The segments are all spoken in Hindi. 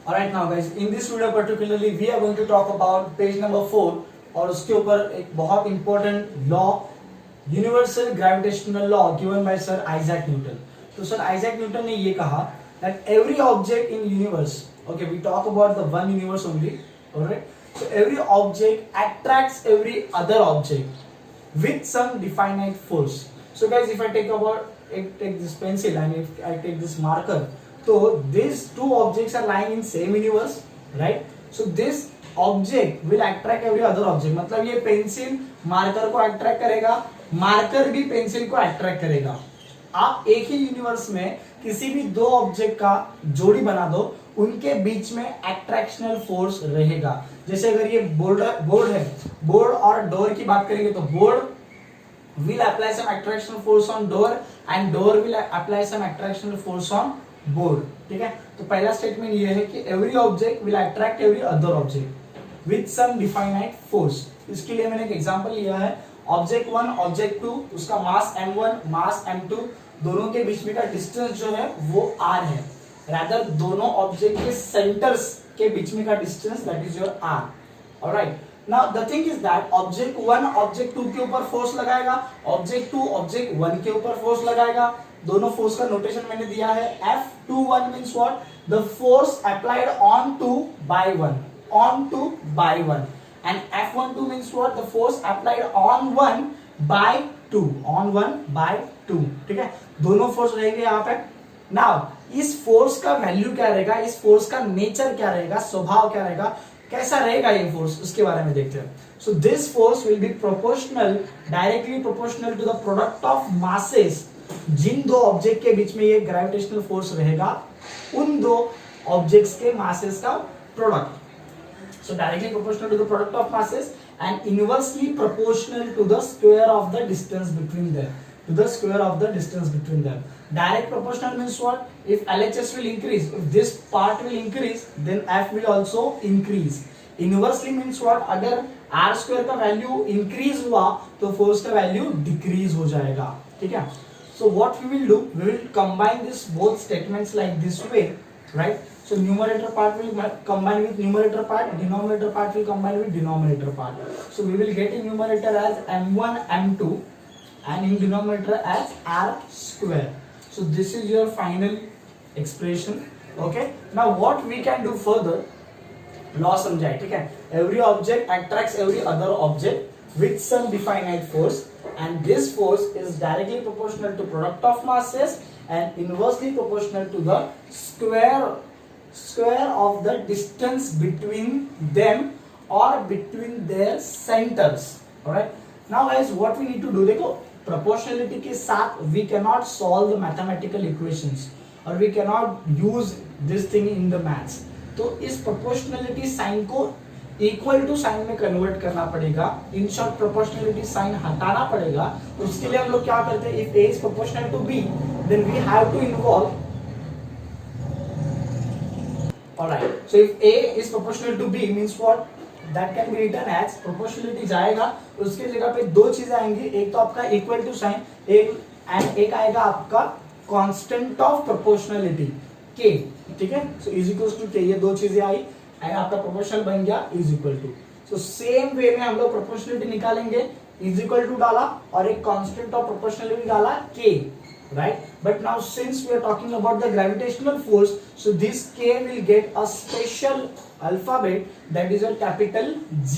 Alright now guys, in this video particularly we are going to talk about page number 4 और उसके ऊपर एक बहुत important law, universal gravitational law given by Sir Isaac Newton. तो Sir Isaac Newton ने ये कहा that every object in universe, okay, we talk about the one universe only, alright, so every object attracts every other object with some definite force. So guys, if I take this pencil and if I take this marker, so these two objects are lying in same universe, right? So this object will attract every other object. मतलब ये पेंसिल मार्कर को अट्रैक्ट करेगा, मार्कर भी पेंसिल को अट्रैक्ट करेगा. आप एक ही यूनिवर्स में किसी भी दो ऑब्जेक्ट का जोड़ी बना दो, उनके बीच में अट्रैक्शनल फोर्स रहेगा. जैसे अगर ये बोर्ड है, बोर्ड और डोर की बात करेंगे तो board will apply some attractional force on door and door will apply some attractional force on board. ठीक है, तो पहला स्टेटमेंट ये है कि every object will attract every other object with some definite force. इसके लिए मैंने एक एग्जांपल लिया है. ऑब्जेक्ट 1 ऑब्जेक्ट 2, उसका मास m1 मास m2, दोनों के बीच में का डिस्टेंस जो है वो r है. रादर दोनों ऑब्जेक्ट के सेंटर्स के बीच में का distance that is your r. Alright, now the thing is that object 1 object 2 के ऊपर फोर्स लगाएगा, ऑब्जेक्ट 2 ऑब्जेक्ट 1 के ऊपर फोर्स लगाएगा. दोनों फोर्स का नोटेशन मैंने दिया है. F21 means what? The force applied on 2 by 1, on 2 by 1, and F12 means what? The force applied on 1 by 2, on 1 by 2. ठीक है, दोनों फोर्स रहेंगे यहाँ पे. नाउ इस फोर्स का वैल्यू क्या रहेगा, इस फोर्स का नेचर क्या रहेगा, स्वभाव क्या रहेगा, कैसा रहेगा ये फोर्स, उसके बारे में देखते हैं. So this force will be proportional, directly proportional to the product of masses. जिन दो ऑब्जेक्ट के बीच में ये ग्रेविटेशनल फोर्स रहेगा, उन दो ऑब्जेक्ट्स के मासेस का product. So directly proportional to the product of masses and inversely proportional to the square of the distance between them, to the square of the distance between them. Direct proportional means what? If LHS will increase, if this part will increase, then F will also increase. Inversely means what? अगर R square का वैल्यू इंक्रीज हुआ तो फोर्स का वैल्यू डिक्रीज हो जाएगा. ठीक है, so what we will do, we will combine this both statements like this way, right? So numerator part will combine with numerator part, denominator part will combine with denominator part. So we will get in numerator as m1 m2 and in denominator as r square. So this is your final expression. Okay, now what we can do further, law समझाए. ठीक है, every object attracts every other object with some definite force, and this force is directly proportional to product of masses and inversely proportional to the square of the distance between them or between their centers. Alright, now guys, what we need to do, देखो proportionality के साथ we cannot solve the mathematical equations or we cannot use this thing in the maths. तो इस proportionality sign को इक्वल टू साइन में कन्वर्ट करना पड़ेगा. इन शॉर्ट प्रोपोर्शनलिटी साइन हटाना पड़ेगा. तो उसके लिए हम लोग क्या करते हैं, if a is proportional to b, then we have to involve. Alright, so if a is proportional to b means what? That can be written as proportionality जाएगा, उसके जगह पे दो चीजें आएंगी. एक तो आपका इक्वल टू साइन, एक आएगा आपका कांस्टेंट ऑफ प्रोपोर्शनलिटी k. ठीक है, so is equals to k. ये दो चीजें आई एंड आपका प्रोपोर्शनल बन गया is equal to. So same way में हम लोग प्रोपोर्शनलिटी निकालेंगे. इज इक्वल टू डाला और एक कांस्टेंट ऑफ प्रोपोर्शनलिटी डाला k, right? But now since we are talking about the gravitational force, so this k will get a special alphabet, that is a capital G,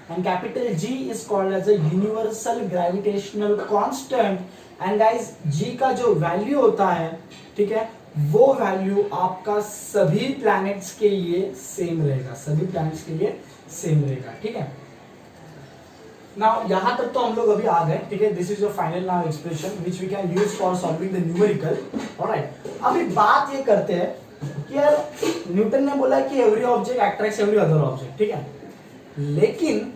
and capital G is called as a universal gravitational constant. And guys, G का जो वैल्यू होता है, ठीक है, वो वैल्यू आपका सभी प्लैनेट्स के लिए सेम रहेगा, सभी प्लैनेट्स के लिए सेम रहेगा. ठीक है, नाउ यहाँ तक तो हम लोग अभी आ गए. ठीक है, this is your final now expression which we can use for solving the numerical. Alright, अभी बात ये करते हैं कि यार न्यूटन ने बोला कि every object attracts every other object. ठीक है, लेकिन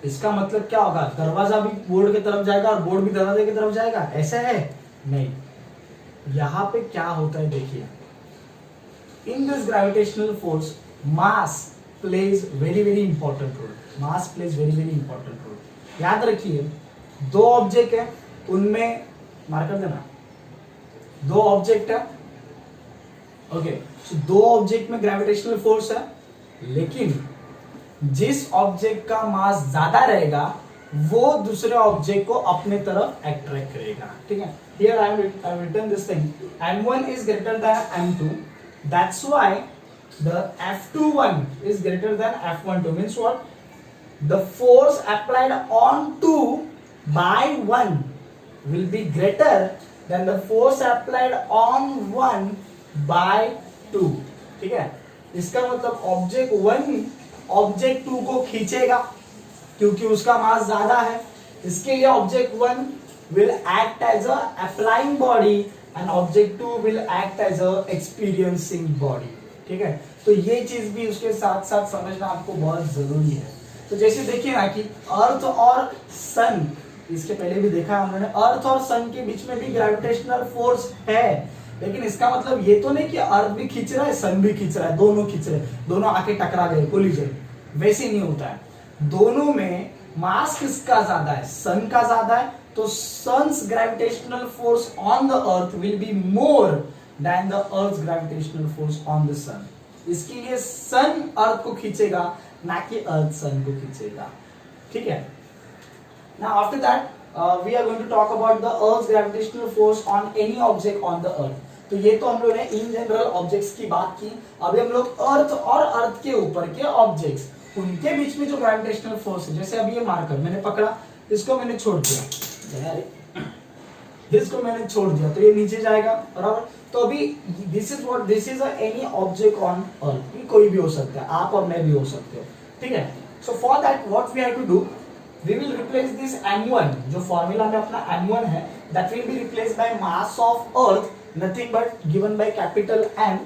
इसका मतलब क्या होगा, दरवाजा भी बोर्ड की तरफ जाएगा और बोर्ड भी दरवाजे की तरफ जाएगा, ऐसा है नहीं. यहाँ पे क्या होता है देखिए, in this gravitational force mass plays very very important role. Mass plays very very important role. याद रखिए, दो ऑब्जेक्ट है, उनमें मार्कर देना, दो ऑब्जेक्ट है, ओके, सो दो ऑब्जेक्ट में ग्रेविटेशनल फोर्स है, लेकिन जिस ऑब्जेक्ट का मास ज्यादा रहेगा वो दूसरे ऑब्जेक्ट को अपने तरफ अट्रैक्ट करेगा, ठीक है। Here I have written this thing, m1 is greater than m2, that's why the f21 is greater than f12, means what, the force applied on 2 by 1 will be greater than the force applied on 1 by 2, ठीक है। इसका मतलब ऑब्जेक्ट 1 ऑब्जेक्ट 2 को खींचेगा क्योंकि उसका मास ज्यादा है, इसके लिए object 1 will act as a applying body and object 2 will act as a experiencing body, ठीक है। तो ये चीज भी उसके साथ साथ समझना आपको बहुत जरूरी है। तो जैसे देखिए ना कि अर्थ और सन, इसके पहले भी देखा है हमने, अर्थ और सन के बीच में भी ग्रेविटेशनल फोर्स है, लेकिन इसका मतलब ये तो नहीं कि अर्थ भी खींच रहा है सन भी खींच रहा है, दोनों खींच रहे हैं, दोनों आके टकरा गए, कोलिजन, वैसे नहीं होता है। दोनों में मास किसका ज्यादा है, सन का ज्यादा है, तो sun's gravitational force on the earth will be more than the earth gravitational force on the sun. इसके लिए सन अर्थ को खींचेगा, ना कि अर्थ सन को खींचेगा, ठीक है। Now after that we are going to talk about the Earth's gravitational force on any object on the Earth. तो ये तो हम लोग ने इन जनरल ऑब्जेक्ट्स की बात की, अभी हम लोग अर्थ और अर्थ के ऊपर के ऑब्जेक्ट्स, उनके बीच में जो ग्रेविटेशनल फोर्स है, जैसे अभी ये मार्कर मैंने पकड़ा, इसको मैंने छोड़ दिया, इसको मैंने छोड़ दिया तो ये नीचे जाएगा, बराबर। तो अभी this is any object on earth, ये कोई भी हो सकता है, आप और मैं भी हो सकते हो, ठीक है। So for that what we have to do, we will replace this m1, जो फॉर्मूला में अपना m1 है, that will be replaced by mass of earth, nothing but given by capital M,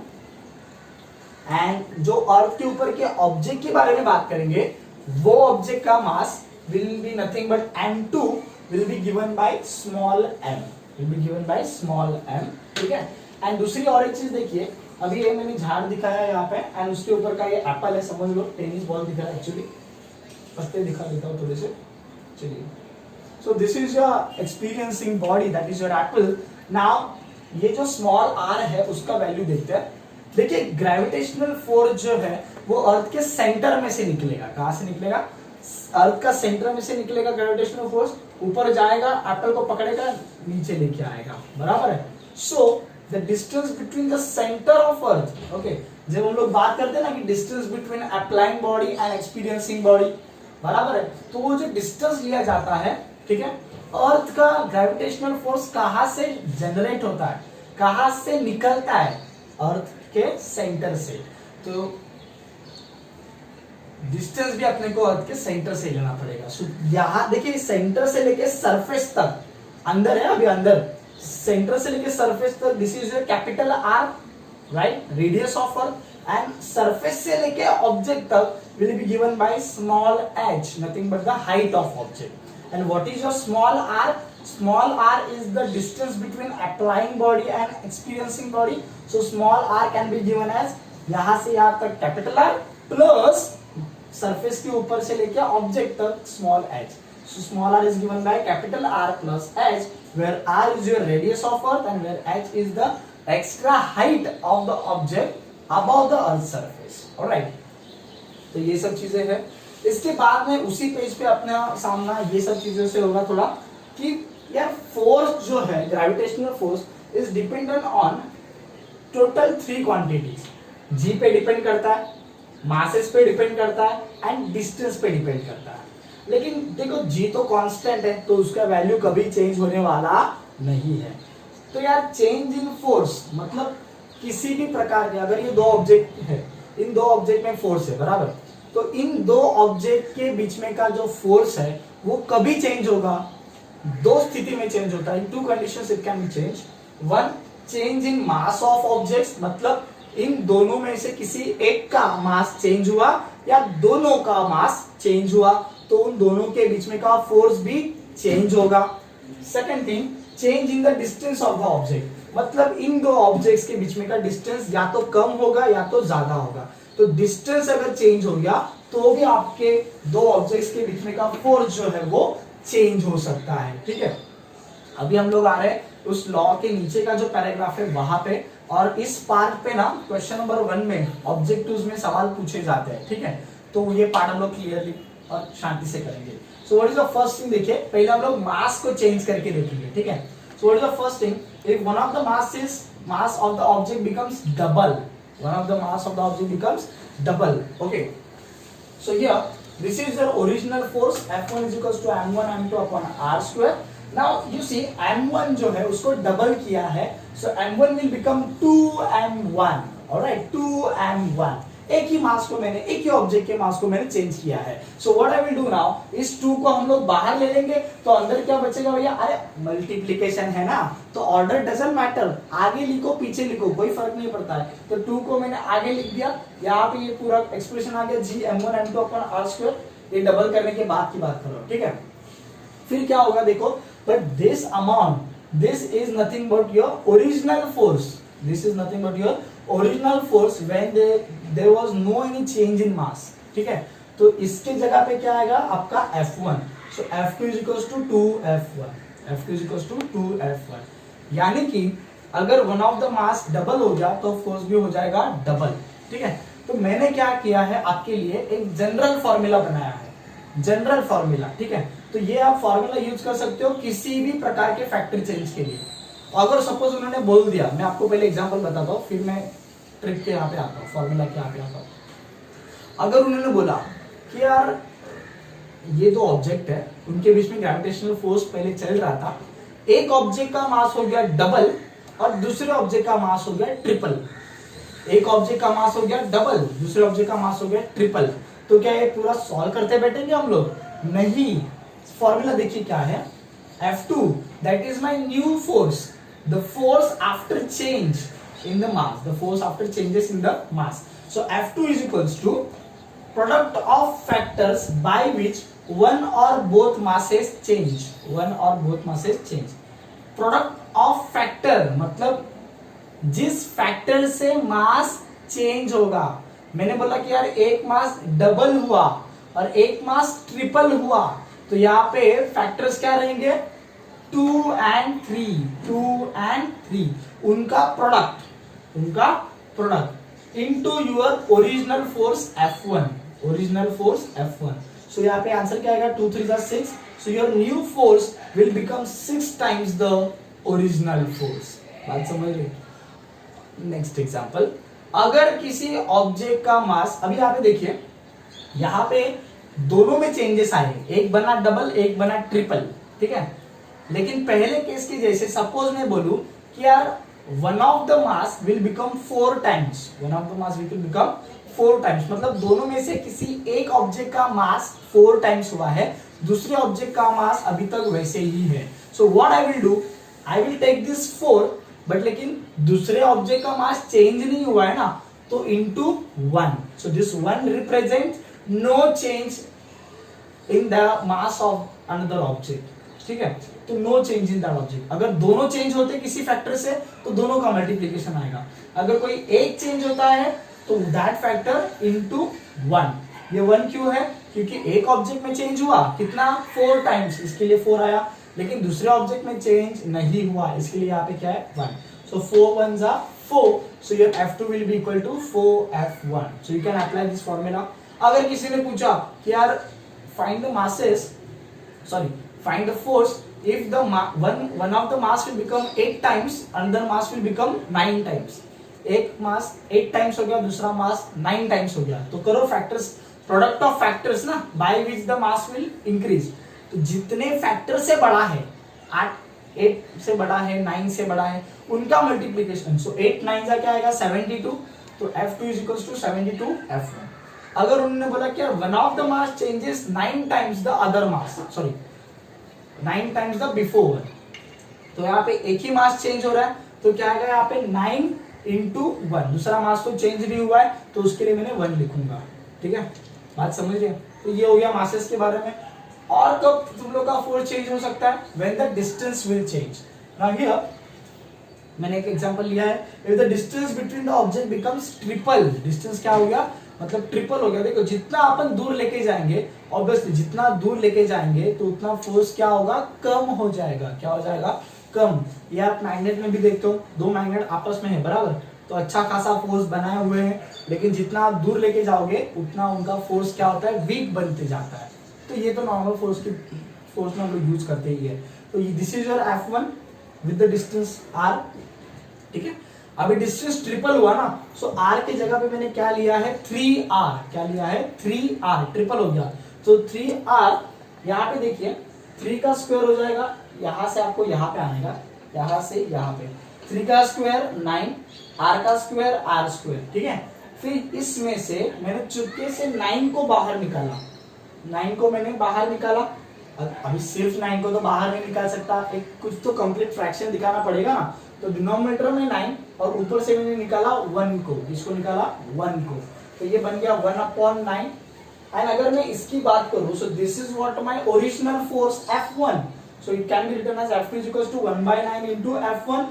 and जो अर्थ के ऊपर के ऑब्जेक्ट के बारे में बात करेंगे, वो ऑब्जेक्ट का मास will be nothing but m2 will be given by small m, will be given by small m, ठीक है। एंड दूसरी और एक चीज देखिए, अभी ये मैंने झाड़ दिखाया यहाँ पे, एंड उसके ऊपर का ये एप्पल है, समझ लो टेनिस बॉल दिख रहा है, एक्चुअली पत्ते दिखा देता हूँ थोड़े से, चलिए। सो this is your experiencing body, that is your Apple. Now ये जो स्मॉल आर है उसका वैल्यू देखते हैं। देखिए ग्रेविटेशनल फोर्स जो है वो अर्थ के सेंटर में से निकलेगा, कहां से निकलेगा, अर्थ का सेंटर में से निकलेगा ग्रेविटेशनल फोर्स, ऊपर जाएगा, एप्पल को पकड़ेगा, नीचे लेके आएगा, बराबर है। So the distance between the centre of earth, okay, जब हम लोग बात करते हैं ना कि distance between applying body and experiencing body, बराबर है, तो वो जो डिस्टेंस लिया जाता है, ठीक है, अर्थ का ग्रेविटेशनल फोर्स कहां से जनरेट होता है, कहां से निकलता है, अर्थ के सेंटर से। तो डिस्टेंस भी अपने को अर्थ के सेंटर से लेना पड़ेगा। यहां देखिए सेंटर से लेके सरफेस तक, अंदर है अभी अंदर, सेंटर से लेके सरफेस तक, this is your capital R, right, radius of earth, and surface से लेके ऑब्जेक्ट तक will be given by small h, nothing but the height of object. And what is your small r? Small r is the distance between applying body and experiencing body. So small r can be given as यहाँ से यहाँ तक कैपिटल R प्लस सरफेस के ऊपर से लेके ऑब्जेक्ट तक small h. So small r is given by capital R plus h, where r is your radius of earth and where h is the extra height of the object above the earth surface. Alright. तो ये सब चीजें हैं। इसके बाद में उसी पेज पे अपना सामना ये सब चीजों से होगा थोड़ा कि यार फोर्स जो है, gravitational force is dependent on total 3 quantities, G पे डिपेंड करता है, मासेस पे डिपेंड करता है एंड डिस्टेंस पे डिपेंड करता है। लेकिन देखो जी तो कांस्टेंट है तो उसका वैल्यू कभी चेंज होने वाला नहीं है। तो यार चेंज इन फोर्स मतलब किसी भी प्रकार के, अगर ये दो ऑब्जेक्ट है, इन दो ऑब्जेक्ट में फोर्स है, बराबर, तो इन दो ऑब्जेक्ट के बीच में का जो फोर्स है वो कभी चेंज होगा, दो स्थिति में चेंज होता है, इन 2 conditions it can B change. 1, change in mass of objects, मतलब इन दोनों में से किसी एक का मास चेंज हुआ या दोनों का मास चेंज हुआ तो उन दोनों के बीच में का फोर्स भी चेंज होगा। Second thing, change in the distance of the object, मतलब इन दो ऑब्जेक्ट्स के बीच में का डिस्टेंस या तो कम होगा या तो ज्यादा होगा। तो डिस्टेंस अगर चेंज हो गया तो भी आपके दो ऑब्जेक्ट्स के बीच में का फोर्स जो है वो चेंज हो सकता है, ठीक है। अभी हम लोग आ रहे हैं उस लॉ के नीचे का जो पैराग्राफ है वहां पे, और इस पार्ट पे ना क्वेश्चन नंबर 1 में ऑब्जेक्टिव्स में सवाल पूछे जाते हैं, ठीक है। तो ये पार्ट हम लोग क्लियरली और शांति से करेंगे। So what is the first thing, देखिए पहले हम लोग मास को चेंज करके देखेंगे, ठीक है। So what is the first thing, if one of the mass of the object becomes double, one of the mass of the object becomes double, okay. So here this is the original force F1 is equals to m1 m2 upon r square. Now you see m1 जो है उसको डबल किया है, so m1 will become 2m1, alright, 2m1। एक ही मास को मैंने, एक ही ऑब्जेक्ट के मास को मैंने चेंज किया है। So what I will do now, इस 2 को हम लोग बाहर ले लेंगे तो अंदर क्या बचेगा भैया, अरे मल्टीप्लीकेशन है ना, तो ऑर्डर डजंट मैटर, आगे लिखो पीछे लिखो कोई फर्क नहीं पड़ता है। तो 2 को मैंने आगे लिख दिया, यहाँ पे ये पूरा एक्सप्रेशन आ गया जी m1 m2 upon r square, ये डबल करने के बाद की बात करो, ठीक है। फिर क्या होगा देखो, but this amount, this is nothing but your original force, this is nothing but your original force when there was no any change in mass, ठीक है। तो इसके जगह पे क्या आएगा आपका F1, so F2 is equals to 2F1, F2 is equals to 2F1, यानी कि अगर one of the mass double हो गया तो फोर्स भी हो जाएगा डबल, ठीक है। तो मैंने क्या किया है आपके लिए एक जनरल फॉर्मूला बनाया है, जनरल फॉर्मूला, ठीक है। तो ये आप फॉर्मूला यूज कर सकते हो किसी भी प्रकार के फैक्टर चेंज के लिए। अगर सपोज उन्होंने बोल दिया, मैं आपको पहले एग्जांपल बताता हूँ फिर मैं ट्रिक के यहाँ पे आता हूँ, फॉर्मूला के यहाँ पे आता हूँ। अगर उन्होंने बोला कि यार ये दो ऑब्जेक्ट है, उनके बीच में ग्रेविटेशनल फोर्स पहले चल रहा था, एक ऑब्जेक्ट का मास हो गया डबल और दूसरे ऑब्जेक्ट का मास हो गया ट्रिपल, एक ऑब्जेक्ट का मास हो गया डबल, दूसरे ऑब्जेक्ट का मास हो गया ट्रिपल, तो क्या ये पूरा सॉल्व करते बैठेंगे हम लोग? नहीं। फॉर्मूला देखिए क्या है, F2 that is my new force, the force after change in the mass, the force after changes in the mass. So F2 is equals to product of factors by which one or both masses change, one or both masses change. Product of factor मतलब जिस फैक्टर से मास चेंज होगा। मैंने बोला कि यार एक मास डबल हुआ और एक मास ट्रिपल हुआ, तो यहाँ पे फैक्टर्स क्या रहेंगे? 2 and 3, 2 and 3, उनका product into your original force F1, original force F1। सो यहाँ पे आंसर क्या आएगा? 2 3 6, so your new force will become 6 times the original force. बात समझ रहे? नेक्स्ट एग्जांपल, अगर किसी ऑब्जेक्ट का मास, अभी यहाँ पे देखिए, यहाँ पे दोनों में चेंजेस आए, एक बना डबल एक बना ट्रिपल, ठीक है। लेकिन पहले केस की जैसे सपोज मैं बोलूं कि यार one of the mass will become 4 times, one of the mass will become 4 times, मतलब दोनों में से किसी एक ऑब्जेक्ट का मास 4 टाइम्स हुआ है, दूसरे ऑब्जेक्ट का मास अभी तक वैसे ही है। So what I will do, I will take this 4, but लेकिन दूसरे ऑब्जेक्ट का मास चेंज नहीं हुआ है ना, तो into 1, so this 1 represent no change in the mass of another object, ठीक है। तो no change in that object. अगर दोनों चेंज होते किसी फैक्टर से तो दोनों का मल्टीप्लीकेशन आएगा, अगर कोई एक चेंज होता है तो दैट फैक्टर इंटू 1। ये 1 क्यों है? क्योंकि एक ऑब्जेक्ट में चेंज हुआ कितना? 4 टाइम्स, इसके लिए 4 आया, लेकिन दूसरे ऑब्जेक्ट में चेंज नहीं हुआ, इसके लिए यहाँ पे क्या है? 1। सो 4 1s are 4, so your F2 will be equal to 4F1, so you can apply this formula। अगर किसी ने पूछा कि यार find the masses, sorry, find the force if the one of the mass will become 8 times, another mass will become 9 times। एक मास 8 टाइम्स हो गया, दूसरा मास 9 टाइम्स हो गया, तो करो फैक्टर्स, प्रोडक्ट ऑफ फैक्टर्स ना, by which the mass will increase. तो जितने फैक्टर से बड़ा है, 8 से बड़ा है, 9 से बड़ा है, उनका मल्टीप्लीकेशन। सो 8 9 का क्या आएगा? 72, तो F2 is equals to 72 F1। अगर उन्होंने बोला कि one of the mass changes 9 times the other mass, sorry 9 times the before one, तो यहाँ पे एक ही मास चेंज हो रहा है, तो क्या आएगा यहाँ पे 9 इंटू 1, दूसरा मास तो चेंज नहीं हुआ है तो उसके लिए मैंने 1 लिखूंगा, ठीक है। बात समझ रहे? तो ये हो गया मासेस के बारे में। और कब तुम लोग का फोर्स चेंज हो सकता है? When the distance will change. Now here मैंने एक एग्जांपल लिया है, if the distance between the object becomes triple, distance क्या हो गया? मतलब ट्रिपल हो गया। देखो जितना अपन दूर लेके जाएंगे, ऑब्वियसली जितना दूर लेके जाएंगे तो उतना फोर्स क्या होगा? कम हो जाएगा। क्या हो जाएगा? कम, ये आप मैग्नेट में भी देखते हो, दो मैग्नेट आपस में है बराबर, तो अच्छा खासा फोर्स बनाए हुए हैं, लेकिन जितना आप दूर लेके जाओगे उतना उनका फोर्स क्या होता है, वीक बनते जाता है। तो ये तो नॉर्मल फोर्स में हम लोग यूज करते ही है। तो this is your F1 with the distance r, ठीक है। अभी डिस्टेंस ट्रिपल हुआ ना, सो r के जगह पे मैंने क्या लिया है, 3r, क्या लिया है 3r, ट्रिपल हो गया। तो 3r यहाँ पे देखिए 3 का स्क्वायर हो जाएगा, यहां से आपको यहाँ पे आएगा, यहां से यहाँ पे 3 का स्क्वायर 9, r का स्क्वायर r स्क्वायर, ठीक है। फिर इसमें से मैंने चुपके से 9 को बाहर निकाला, 9 को मैंने बाहर निकाला। अभी सिर्फ 9 को तो बाहर नहीं निकाल सकता, एक कुछ तो कंप्लीट फ्रैक्शन दिखाना पड़ेगा ना, तो डिनोमिनेटर में 9 और ऊपर से मैंने निकाला 1 को, इसको निकाला 1 को, तो ये बन गया 1/9। एंड अगर मैं इसकी बात करूं, so this is what my original force F1, so it can be written as F2 is equals to 1/9 into F1,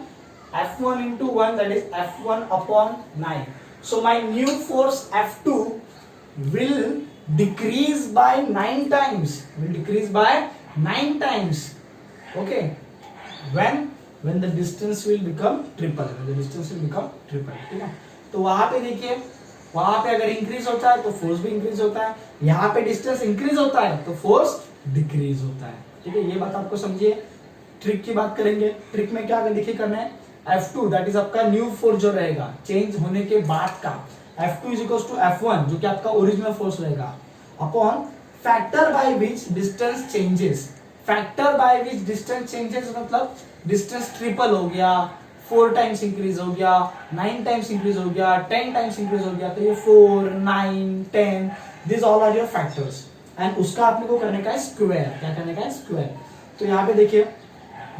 F1 into 1, that is F1/9. So my new force F2 will decrease by 9 times, will decrease by 9 times, okay, when the distance will become triple, when the distance will become triple, ठीक है। तो वहां पे देखिए, वहां पे अगर इंक्रीज होता है तो फोर्स भी इंक्रीज होता है, यहाँ पे डिस्टेंस इंक्रीज होता है तो फोर्स डिक्रीज होता है, ठीक है। ये बात आपको समझिए। ट्रिक की बात करेंगे, ट्रिक में क्या देखिए करना है, F2 दैट इज आपका न्यू फोर्स जो रहेगा चेंज होने के बाद का, F2 is equals to F1 जो कि आपका ओरिजिनल फोर्स रहेगा, upon factor by which distance changes, factor by which distance changes मतलब डिस्टेंस ट्रिपल हो गया, 4 टाइम्स इंक्रीज हो गया, 9 टाइम्स इंक्रीज हो गया, 10 टाइम्स इंक्रीज हो गया, तो ये 4, 9, 10 this all are your factors, and उसका आपने को करने का है स्क्वायर, क्या करने का है स्क्वायर। तो यहाँ पे देखिए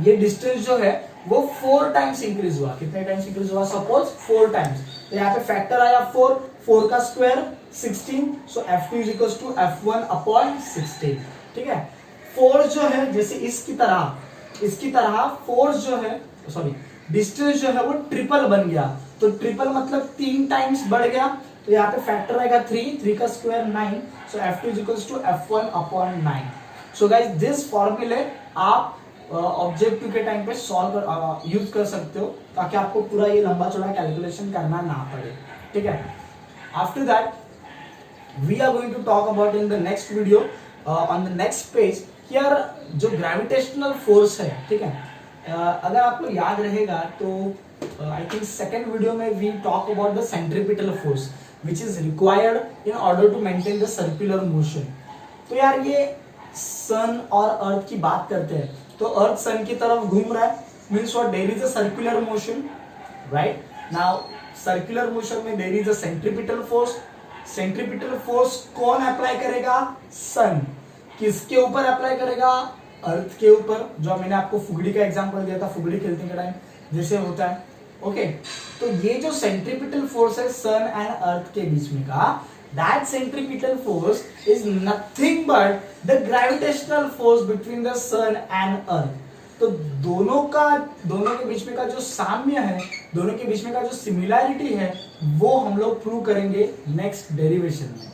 ये डिस्टेंस जो है वो 4 टाइम्स इंक्रीज हुआ, कितने टाइम्स इंक्रीज हुआ, सपोज 4 टाइम्स, तो यहाँ पे फैक्टर आया 4, 4 का square 16, so F2 is equals to F1/16, ठीक है। फोर्स जो है जैसे इसकी तरह फोर्स जो है, सॉरी डिस्टेंस जो है वो ट्रिपल बन गया, तो ट्रिपल मतलब 3 टाइम्स बढ़ गया, तो यहाँ पे फैक्टर आएगा 3 का square 9, so F2 is equals to F1/9। So guys this फॉर्मूले आप ऑब्जेक्टिव के टाइम पे सॉल्व यूज कर सकते हो, ताकि आपको पूरा ये लंबा चौड़ा कैलकुलेशन करना ना पड़े, ठीक है। After that we are going to talk about in the next video on the next page, here जो ग्रेविटेशनल फोर्स है, ठीक है। अगर आपको याद रहेगा तो आई थिंक सेकेंड वीडियो में we talk about the centripetal force which is required in order to maintain the circular motion. तो यार ये सन और अर्थ की बात करते हैं, तो अर्थ सन की तरफ घूम रहा है, means what, there is a circular motion, right. Now circular motion में there is a centripetal force, centripetal force कौन अप्लाई करेगा, सन, किसके ऊपर अप्लाई करेगा, अर्थ के ऊपर, जो मैंने आपको फुगड़ी का एग्जांपल दिया था, फुगड़ी खेलने के टाइम जैसे होता है, ओके। तो ये जो सेंट्रीपिटल फोर्स है सन एंड अर्थ के बीच में का, that centripetal force is nothing but the gravitational force between the sun and earth। तो दोनों के बीच में का जो साम्य है, दोनों के बीच में का जो सिमिलैरिटी है, वो हम लोग प्रूव करेंगे नेक्स्ट डेरिवेशन में।